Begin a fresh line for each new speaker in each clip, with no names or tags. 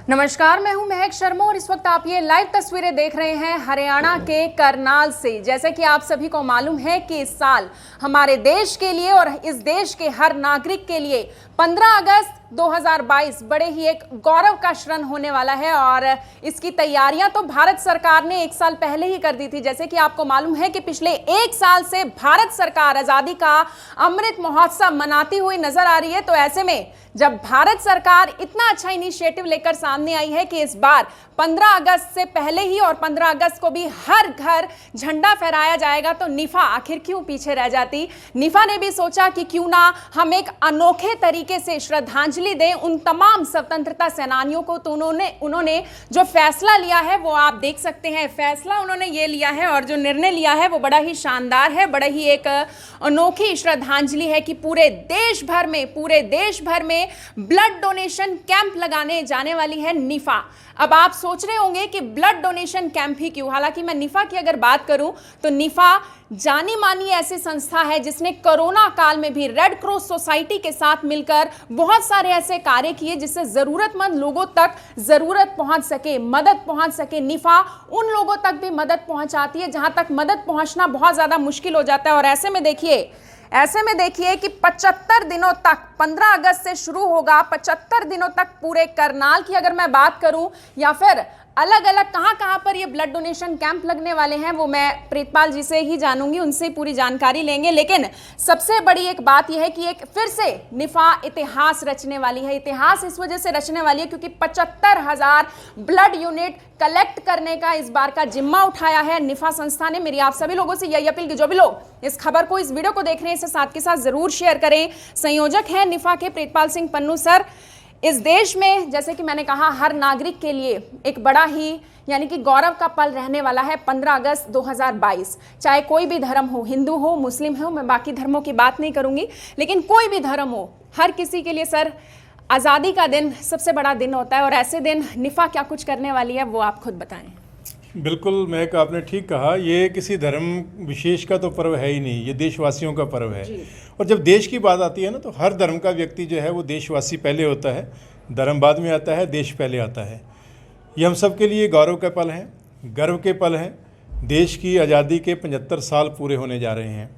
नमस्कार, मैं हूं महक शर्मा और इस वक्त आप ये लाइव तस्वीरें देख रहे हैं हरियाणा के करनाल से। जैसे कि आप सभी को मालूम है कि इस साल हमारे देश के लिए और इस देश के हर नागरिक के लिए 15 अगस्त 2022 बड़े ही एक गौरव का क्षण होने वाला है और इसकी तैयारियां तो भारत सरकार ने एक साल पहले ही कर दी थी। जैसे कि आपको मालूम है कि पिछले एक साल से भारत सरकार आजादी का अमृत महोत्सव मनाती हुई नजर आ रही है। तो ऐसे में जब भारत सरकार इतना अच्छा इनिशिएटिव लेकर सामने आई है कि इस बार 15 अगस्त से पहले ही और 15 अगस्त को भी हर घर झंडा फहराया जाएगा, तो निफा आखिर क्यों पीछे रह जाती। निफा ने भी सोचा कि क्यों ना हम एक अनोखे तरीके से श्रद्धांजलि दें उन तमाम स्वतंत्रता सेनानियों को। तो उन्होंने जो फैसला लिया है वो आप देख सकते हैं। फैसला उन्होंने ये लिया है और जो निर्णय लिया है वो बड़ा ही शानदार है, बड़ा ही एक अनोखी श्रद्धांजलि है कि पूरे देश भर में ब्लड डोनेशन कैंप लगाने जाने वाली है निफा। अब आप सोच रहे होंगे कि ब्लड डोनेशन कैंप ही क्यों। हालांकि मैं निफा की अगर बात करूं तो निफा जानी मानी ऐसी संस्था है जिसने कोरोना काल में भी रेड क्रॉस सोसाइटी के साथ मिलकर बहुत सारे ऐसे कार्य किए जिससे जरूरतमंद लोगों तक जरूरत पहुंच सके, मदद पहुंच सके। निफा उन लोगों तक भी मदद पहुंचाती है जहां तक मदद पहुंचना बहुत ज्यादा मुश्किल हो जाता है। और ऐसे में देखिए कि 75 दिनों तक 15 अगस्त से शुरू होगा, 75 दिनों तक पूरे करनाल की अगर मैं बात करूं या फिर अलग अलग कहां पर ये ब्लड डोनेशन कैंप लगने वाले हैं वो मैं प्रीतपाल जी से ही जानूंगी, उनसे पूरी जानकारी लेंगे। लेकिन सबसे बड़ी एक बात यह है कि एक फिर से निफा इतिहास रचने वाली है। इतिहास इस वजह से रचने वाली है क्योंकि 75,000 ब्लड यूनिट कलेक्ट करने का इस बार का जिम्मा उठाया है निफा संस्था ने। मेरी आप सभी लोगों से यही अपील कि जो भी लोग इस खबर को, इस वीडियो को देख रहे हैं, इसे साथ के साथ जरूर शेयर करें। संयोजक हैं निफा के प्रीतपाल सिंह पन्नू सर। इस देश में जैसे कि मैंने कहा हर नागरिक के लिए एक बड़ा ही यानी कि गौरव का पल रहने वाला है 15 अगस्त 2022। चाहे कोई भी धर्म हो, हिंदू हो, मुस्लिम हो, मैं बाकी धर्मों की बात नहीं करूंगी, लेकिन कोई भी धर्म हो, हर किसी के लिए सर आज़ादी का दिन सबसे बड़ा दिन होता है। और ऐसे दिन निफा क्या कुछ करने वाली है वो आप खुद बताएं।
बिल्कुल महक, आपने ठीक कहा। ये किसी धर्म विशेष का तो पर्व है ही नहीं, ये देशवासियों का पर्व है। और जब देश की बात आती है ना, तो हर धर्म का व्यक्ति जो है वो देशवासी पहले होता है, धर्म बाद में आता है, देश पहले आता है। ये हम सब के लिए गौरव के पल हैं, गर्व के पल हैं। देश की आज़ादी के 75 साल पूरे होने जा रहे हैं।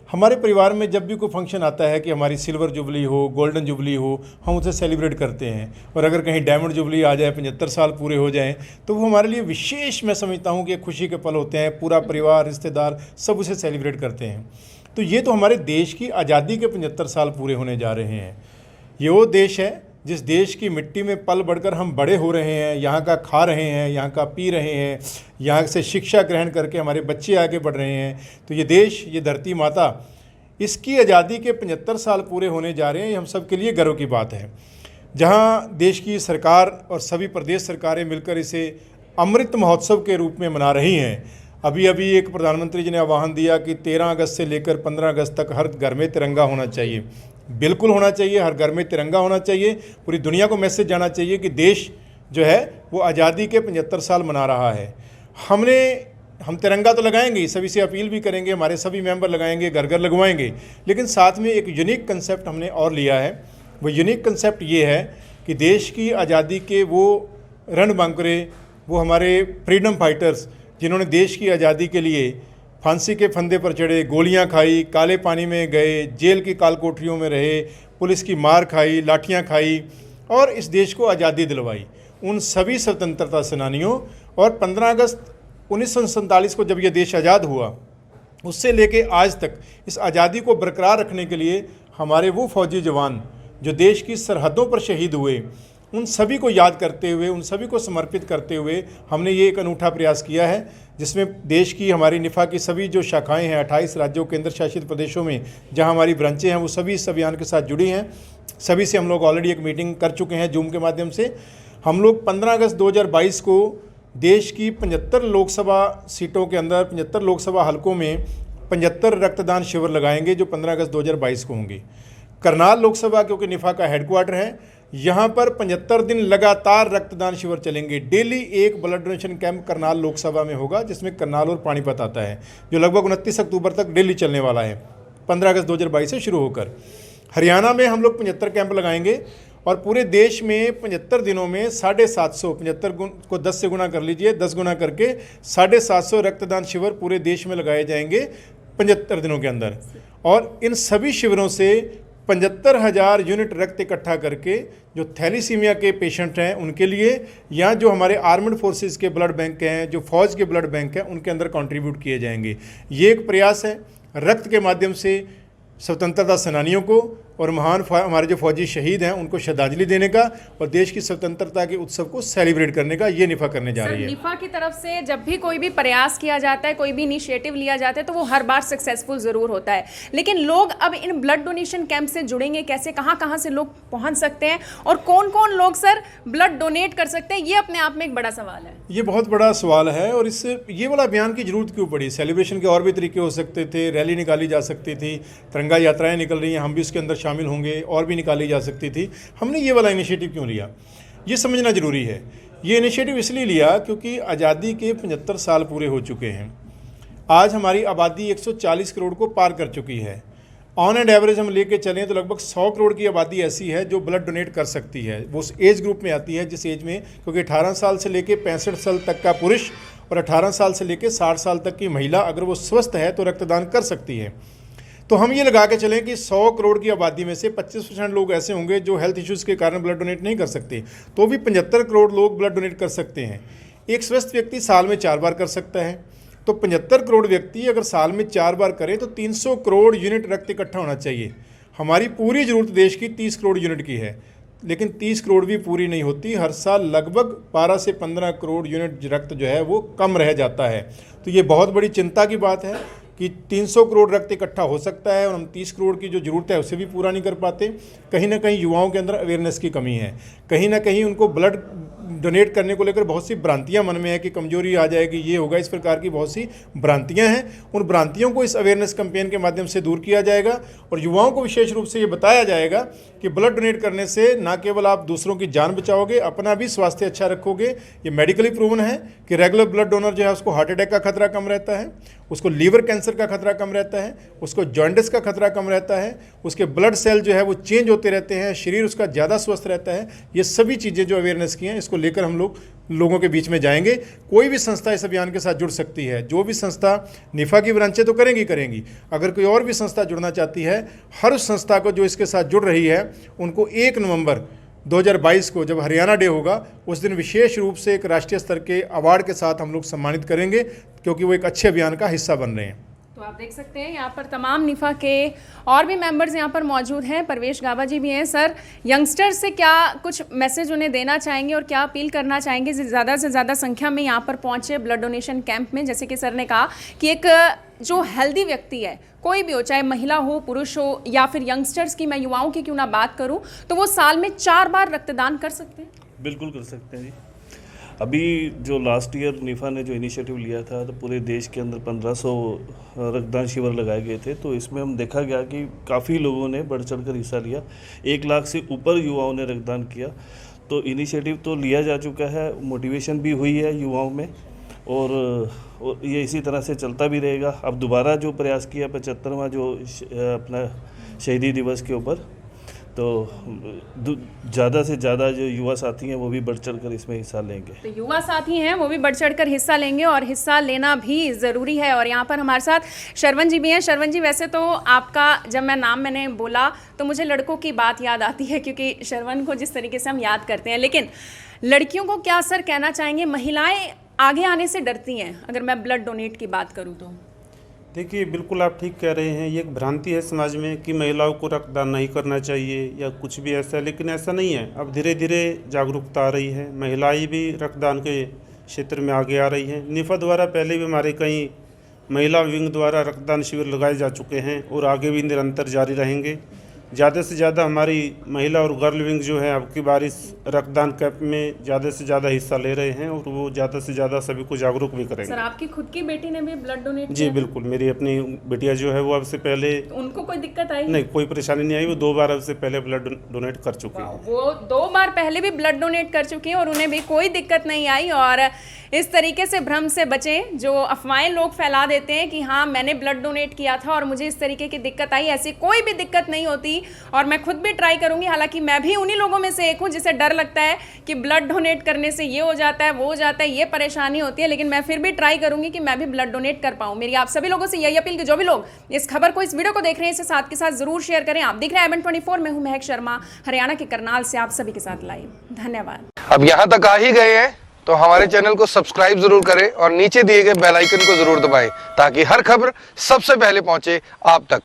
हमारे परिवार में जब भी कोई फंक्शन आता है कि हमारी सिल्वर जुबली हो, गोल्डन जुबली हो, हम उसे सेलिब्रेट करते हैं। और अगर कहीं डायमंड जुबली आ जाए, 75 साल पूरे हो जाएं, तो वो हमारे लिए विशेष, मैं समझता हूँ कि खुशी के पल होते हैं। पूरा परिवार, रिश्तेदार सब उसे सेलिब्रेट करते हैं। तो ये तो हमारे देश की आज़ादी के 75 साल पूरे होने जा रहे हैं। ये वो देश है जिस देश की मिट्टी में पल बढ़कर हम बड़े हो रहे हैं, यहाँ का खा रहे हैं, यहाँ का पी रहे हैं, यहाँ से शिक्षा ग्रहण करके हमारे बच्चे आगे बढ़ रहे हैं। तो ये देश, ये धरती माता, इसकी आज़ादी के 75 साल पूरे होने जा रहे हैं। ये हम सब के लिए गर्व की बात है। जहाँ देश की सरकार और सभी प्रदेश सरकारें मिलकर इसे अमृत महोत्सव के रूप में मना रही हैं। अभी एक प्रधानमंत्री जी ने आह्वान दिया कि 13 अगस्त से लेकर 15 अगस्त तक हर घर में तिरंगा होना चाहिए। बिल्कुल होना चाहिए, हर घर में तिरंगा होना चाहिए। पूरी दुनिया को मैसेज जाना चाहिए कि देश जो है वो आज़ादी के 75 साल मना रहा है। हम तिरंगा तो लगाएंगे, सभी से अपील भी करेंगे, हमारे सभी मेंबर लगाएंगे, घर घर लगवाएंगे। लेकिन साथ में एक यूनिक कंसेप्ट हमने और लिया है। वो यूनिक कंसेप्ट ये है कि देश की आज़ादी के वो रणबांकुरे, वो हमारे फ्रीडम फाइटर्स जिन्होंने देश की आज़ादी के लिए फांसी के फंदे पर चढ़े, गोलियां खाई, काले पानी में गए, जेल की काल कोठरियों में रहे, पुलिस की मार खाई, लाठियां खाई और इस देश को आज़ादी दिलवाई, उन सभी स्वतंत्रता सेनानियों। और 15 अगस्त 1947 को जब यह देश आज़ाद हुआ, उससे लेके आज तक इस आज़ादी को बरकरार रखने के लिए हमारे वो फौजी जवान जो देश की सरहदों पर शहीद हुए, उन सभी को याद करते हुए, उन सभी को समर्पित करते हुए हमने ये एक अनूठा प्रयास किया है, जिसमें देश की, हमारी निफा की सभी जो शाखाएं हैं 28 राज्यों केंद्र शासित प्रदेशों में जहां हमारी ब्रांचें हैं, वो सभी इस अभियान के साथ जुड़ी हैं। सभी से हम लोग ऑलरेडी एक मीटिंग कर चुके हैं जूम के माध्यम से। हम लोग 15 अगस्त 2022 को देश की 75 लोकसभा सीटों के अंदर, 75 लोकसभा हलकों में 75 रक्तदान शिविर लगाएंगे जो 15 अगस्त 2022 को होंगे। करनाल लोकसभा क्योंकि निफा का हेडक्वार्टर है, यहाँ पर 75 दिन लगातार रक्तदान शिविर चलेंगे। डेली एक blood donation camp Karnal Lok Sabha में होगा, जिसमें करनाल और पानीपत आता है, जो लगभग 29 अक्टूबर तक डेली चलने वाला है, 15 अगस्त 2022 से शुरू होकर। हरियाणा में हम लोग 75 कैंप लगाएंगे और पूरे देश में 75 दिनों में 750, 75 को 10 से गुना कर लीजिए, 10 गुना करके 750 रक्तदान शिविर पूरे देश में लगाए जाएंगे 75 दिनों के अंदर। और इन सभी शिविरों से 75,000 यूनिट रक्त इकट्ठा करके जो थैलीसीमिया के पेशेंट हैं उनके लिए, या जो हमारे आर्मड फोर्सेस के ब्लड बैंक हैं, जो फौज के ब्लड बैंक हैं, उनके अंदर कंट्रीब्यूट किए जाएंगे। ये एक प्रयास है रक्त के माध्यम से स्वतंत्रता सेनानियों को और महान हमारे जो फौजी शहीद हैं उनको श्रद्धांजलि देने का और देश की स्वतंत्रता के उत्सव को सेलिब्रेट करने का ये निफा करने जा रही है।
निफा की तरफ से जब भी कोई भी प्रयास किया जाता है, कोई भी इनिशिएटिव लिया जाता है, तो वो हर बार सक्सेसफुल जरूर होता है। लेकिन लोग अब इन ब्लड डोनेशन कैंप से जुड़ेंगे कैसे, कहाँ से लोग पहुंच सकते हैं और कौन कौन लोग सर ब्लड डोनेट कर सकते हैं, ये अपने आप में एक बड़ा सवाल है।
ये बहुत बड़ा सवाल है और इससे ये वाला अभियान की जरूरत क्यों पड़ी। सेलिब्रेशन के और भी तरीके हो सकते थे, रैली निकाली जा सकती थी, तिरंगा यात्राएं निकल रही हैं, हम भी उसके अंदर शामिल होंगे, और भी निकाली जा सकती थी। हमने ये वाला इनिशिएटिव क्यों लिया, ये समझना जरूरी है। ये इनिशिएटिव इसलिए लिया क्योंकि आज़ादी के 75 साल पूरे हो चुके हैं। आज हमारी आबादी 140 करोड़ को पार कर चुकी है। ऑन एंड एवरेज हम लेके चलें तो लगभग 100 करोड़ की आबादी ऐसी है जो ब्लड डोनेट कर सकती है। वो उस एज ग्रुप में आती है जिस एज में, क्योंकि 18 साल से लेके 65 साल तक का पुरुष और 18 साल से लेके 60 साल तक की महिला अगर वो स्वस्थ है तो रक्तदान कर सकती है। तो हम ये लगा के चलें कि 100 करोड़ की आबादी में से 25% लोग ऐसे होंगे जो हेल्थ इश्यूज़ के कारण ब्लड डोनेट नहीं कर सकते, तो भी 75 करोड़ लोग ब्लड डोनेट कर सकते हैं। एक स्वस्थ व्यक्ति साल में 4 बार कर सकता है, तो 75 करोड़ व्यक्ति अगर साल में 4 बार करें तो 300 करोड़ यूनिट रक्त इकट्ठा होना चाहिए। हमारी पूरी ज़रूरत देश की 30 करोड़ यूनिट की है, लेकिन 30 करोड़ भी पूरी नहीं होती। हर साल लगभग 12 से 15 करोड़ यूनिट रक्त जो है वो कम रह जाता है। तो ये बहुत बड़ी चिंता की बात है कि 300 करोड़ रक्त इकट्ठा हो सकता है और हम 30 करोड़ की जो ज़रूरत है उसे भी पूरा नहीं कर पाते। कहीं ना कहीं युवाओं के अंदर अवेयरनेस की कमी है, कहीं ना कहीं उनको ब्लड डोनेट करने को लेकर बहुत सी भ्रांतियां मन में है कि कमजोरी आ जाएगी, ये होगा, इस प्रकार की बहुत सी भ्रांतियां हैं। उन भ्रांतियों को इस अवेयरनेस कैंपेन के माध्यम से दूर किया जाएगा और युवाओं को विशेष रूप से ये बताया जाएगा कि ब्लड डोनेट करने से ना केवल आप दूसरों की जान बचाओगे, अपना भी स्वास्थ्य अच्छा रखोगे। ये मेडिकली प्रूवन है कि रेगुलर ब्लड डोनर जो है उसको हार्ट अटैक का खतरा कम रहता है, उसको लीवर कैंसर का खतरा कम रहता है, उसको जॉन्डिस का खतरा कम रहता है, उसके ब्लड सेल जो है वो चेंज होते रहते हैं, शरीर उसका ज़्यादा स्वस्थ रहता है। ये सभी चीज़ें जो अवेयरनेस की हैं, इसको लेकर हम लोगों के बीच में जाएंगे। कोई भी संस्था इस अभियान के साथ जुड़ सकती है। जो भी संस्था निफा की ब्रांचें तो करेंगी, अगर कोई और भी संस्था जुड़ना चाहती है, हर उस संस्था को जो इसके साथ जुड़ रही है उनको 1 नवंबर 2022 को जब हरियाणा डे होगा उस दिन विशेष रूप से एक राष्ट्रीय स्तर के अवार्ड के साथ हम लोग सम्मानित करेंगे, क्योंकि वो एक अच्छे अभियान का हिस्सा बन रहे हैं।
तो आप देख सकते हैं यहाँ पर तमाम निफा के और भी मेंबर्स यहाँ पर मौजूद हैं। परवेश गाबा जी भी हैं। सर, यंगस्टर्स से क्या कुछ मैसेज उन्हें देना चाहेंगे और क्या अपील करना चाहेंगे ज़्यादा से ज़्यादा संख्या में यहाँ पर पहुँचे ब्लड डोनेशन कैंप में? जैसे कि सर ने कहा कि एक जो हेल्दी व्यक्ति है, कोई भी हो, चाहे महिला हो, पुरुष हो, या फिर यंगस्टर्स की, मैं युवाओं की क्यों ना बात करूं, तो वो साल में 4 बार रक्तदान कर सकते हैं।
बिल्कुल कर सकते हैं जी। अभी जो लास्ट ईयर निफा ने जो इनिशिएटिव लिया था तो पूरे देश के अंदर 1500 रक्तदान शिविर लगाए गए थे। तो इसमें हम देखा गया कि काफ़ी लोगों ने बढ़ चढ़ कर हिस्सा लिया। 1 लाख से ऊपर युवाओं ने रक्तदान किया। तो इनिशिएटिव तो लिया जा चुका है, मोटिवेशन भी हुई है युवाओं में और ये इसी तरह से चलता भी रहेगा। अब दोबारा जो प्रयास किया 75वां जो अपना शहीदी दिवस के ऊपर, तो ज़्यादा से ज़्यादा जो युवा साथी हैं वो भी बढ़ चढ़ कर इसमें हिस्सा लेंगे।
तो युवा साथी हैं वो भी बढ़ चढ़ कर हिस्सा लेंगे और हिस्सा लेना भी ज़रूरी है। और यहाँ पर हमारे साथ शरवण जी भी हैं। शरवण जी, वैसे तो आपका जब मैंने बोला तो मुझे लड़कों की बात याद आती है, क्योंकि शरवण को जिस तरीके से हम याद करते हैं, लेकिन लड़कियों को क्या सर कहना चाहेंगे? महिलाएँ आगे आने से डरती हैं अगर मैं ब्लड डोनेट की बात करूँ तो।
देखिए, बिल्कुल आप ठीक कह रहे हैं। ये एक भ्रांति है समाज में कि महिलाओं को रक्तदान नहीं करना चाहिए या कुछ भी ऐसा, लेकिन ऐसा नहीं है। अब धीरे धीरे जागरूकता आ रही है, महिलाएं भी रक्तदान के क्षेत्र में आगे आ रही हैं। निफा द्वारा पहले भी हमारे कई महिला विंग द्वारा रक्तदान शिविर लगाए जा चुके हैं और आगे भी निरंतर जारी रहेंगे। ज़्यादा से ज़्यादा हमारी महिला और गर्ल विंग जो है अब की बार इस रक्तदान कैंप में ज़्यादा से ज़्यादा हिस्सा ले रहे हैं और वो ज़्यादा से ज़्यादा सभी को जागरूक भी करेंगे।
सर, आपकी खुद की बेटी ने भी ब्लड डोनेट किया?
जी बिल्कुल, मेरी अपनी बिटिया जो है वो अब से पहले,
उनको कोई दिक्कत आई?
नहीं, कोई परेशानी नहीं आई। वो 2 बार अब से पहले ब्लड डोनेट कर चुकी है।
वो 2 बार पहले भी ब्लड डोनेट कर चुकी हैं और उन्हें भी कोई दिक्कत नहीं आई। और इस तरीके से भ्रम से बचें जो अफवाहें लोग फैला देते हैं कि हाँ मैंने ब्लड डोनेट किया था और मुझे इस तरीके की दिक्कत आई। ऐसी कोई भी दिक्कत नहीं होती और मैं खुद भी ट्राई करूंगी। हालांकि मैं भी उन्हीं लोगों में से एक हूं जिसे डर लगता है कि ब्लड डोनेट करने से ये हो जाता है, वो हो जाता है, ये परेशानी होती है, लेकिन मैं फिर भी ट्राई करूंगी कि मैं भी ब्लड डोनेट कर पाऊं। मेरी आप सभी लोगों से यही अपील कि जो भी लोग इस खबर को, इस वीडियो को देख रहे हैं, इसे साथ के साथ जरूर शेयर करें। आप देख रहे हैं IBN24, मैं हूं महक शर्मा, हरियाणा के करनाल से आप सभी के साथ लाइव। धन्यवाद।
अब यहाँ तक आ ही गए हैं तो हमारे चैनल को सब्सक्राइब जरूर करें और नीचे दिए गए बेल आइकन को जरूर दबाएं ताकि हर खबर सबसे पहले पहुंचे आप तक।